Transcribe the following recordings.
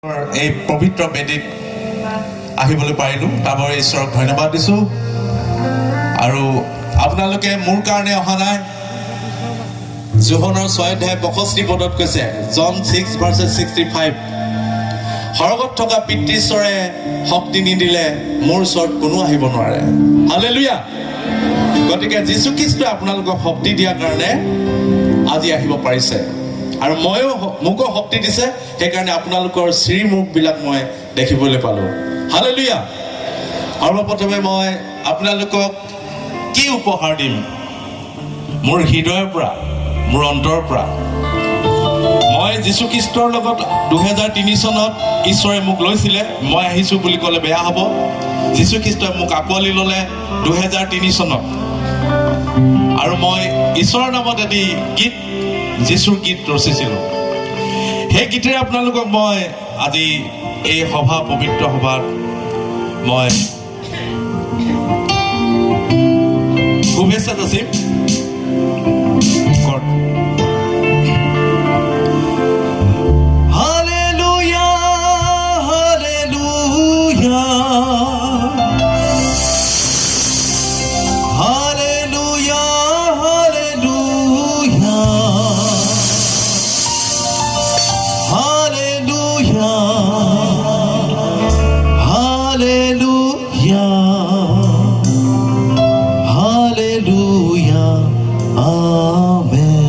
এই পবিত্ৰ বেদীত আহিবলৈ পাৰিলোঁ তাৰ বাবে ঈশ্বৰক ধন্যবাদ দিছোঁ আৰু আপোনালোকে মোৰ কাৰণে অহা নাই যোহনৰ 6:65 পদত কৈছে জন 6:65 সৰগত থকা পিতৃশ্বৰে শক্তি নিদিলে মোৰ ওচৰত কোনো আহিব নোৱাৰে হালেলুয়া গতিকে যীশু খ্ৰীষ্টই আপোনালোকক শক্তি দিয়াৰ কাৰণে আজি আহিব পাৰিছে আৰু ময়ো মোকো শক্তি দিছে সেইকাৰণে আপোনালোকৰ শ্ৰীমুখবিলাক মই দেখিবলৈ পালোঁ হালেলুয়া আৰু প্ৰথমে মই আপোনালোকক কি উপহাৰ দিম মোৰ হৃদয়ৰ পৰা মোৰ অন্তৰৰ পৰা মই যীশু খ্ৰীষ্টৰ লগত 2003 চনত ঈশ্বৰে মোক লৈছিলে মই আহিছোঁ বুলি ক'লে বেয়া হ'ব যীশু খ্ৰীষ্টই মোক আকোৱালি ল'লে 2003 চনত আৰু মই ঈশ্বৰৰ নামত এটি গীত যীশুৰ গীত ৰচিছিলোঁ সেই গীতেৰে আপোনালোকক মই আজি এই সভা পবিত্ৰ সভাত মই শুভেচ্ছা যাচিম hallelujah hallelujah hallelujah hallelujah Hallelujah, hallelujah, amen.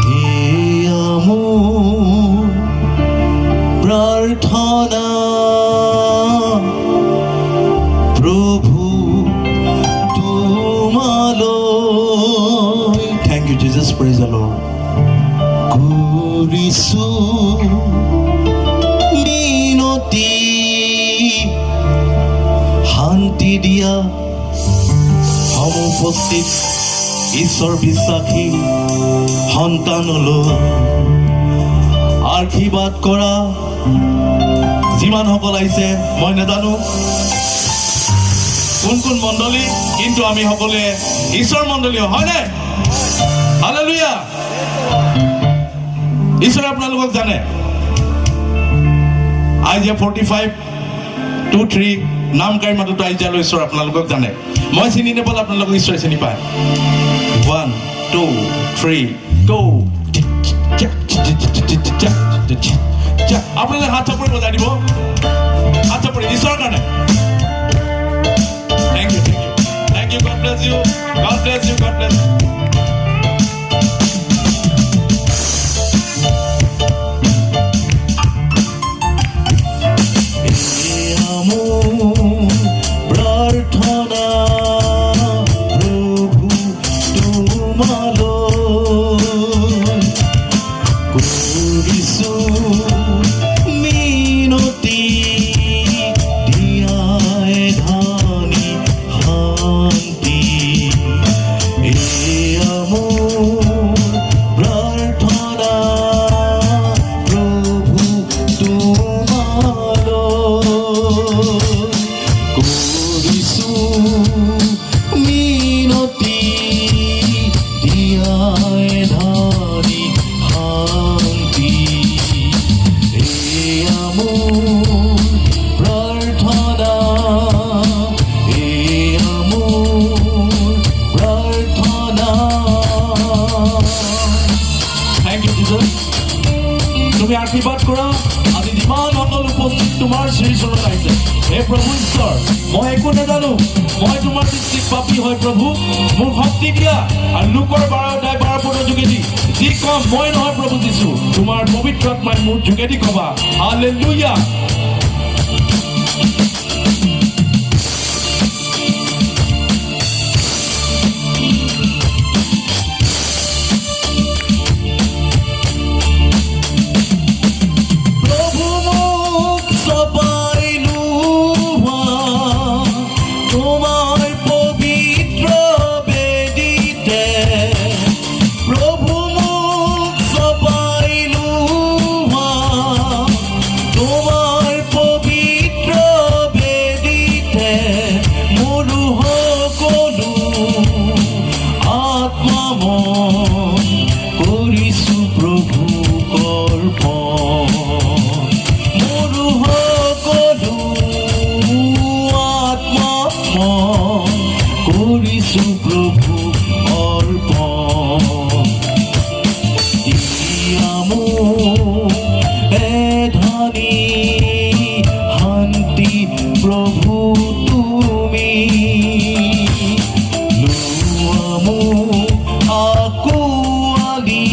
Hey amor, prarthana, Prabhu, tumaloi. Thank you, Jesus. Praise the Lord. Kurisu. শান্তি দিয়া সমুপস্থিত ঈশ্বৰ বিশ্বাসী সন্তানলৈ আশীৰ্বাদ কৰা যিমানসকল আহিছে মই নাজানো কোন কোন মণ্ডলী কিন্তু আমি সকলোৱে ঈশ্বৰ মণ্ডলী হয়নে হালেলুয়া ঈশ্বৰে আপোনালোকক জানে আইজা 45:2-3 নামকাৰী মাতটো আইজালৈ ঈশ্বৰ আপোনালোকক জানে মই চিনি নাপালে আপোনালোকক ঈশ্বৰে চিনি পায় 1 2 3 go আপোনালোকে হাত চাপৰি বজাই দিব হাত চাপৰি ঈশ্বৰৰ কাৰণে thank you God bless you God bless you God bless you তুমি আশীৰ্বাদ কৰা আজি যিমান সকল উপস্থিত তোমাৰ শ্ৰীচৰণত আহিছে হে প্ৰভু ঈশ্বৰ মই একো নাজানো মই তোমাৰ দৃষ্টিত পাপী হয় প্ৰভু মোৰ শক্তি দিয়া আৰু লোকৰ 12 পদৰ যোগেদি যি কম মই নহয় প্ৰভু যীশু তোমাৰ পবিত্ৰ আত্মাই মোৰ যোগেদি কবা হালেলুয়া তোমাৰ অৰ্পণ মোৰো সকলো আত্মা মই কৰিছোঁ প্ৰভু অৰ্পণ দিয়া মোক এধানি শান্তি প্ৰভু তুমি লোৱা মোক আঁকোৱালি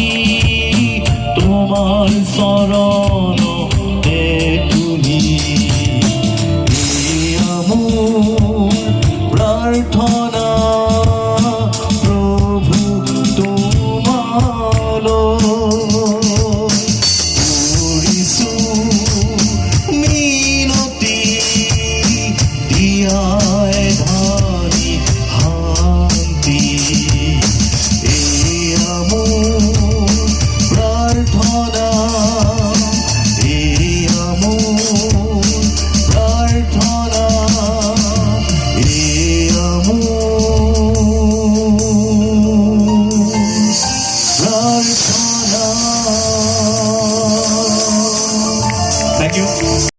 তোমাৰ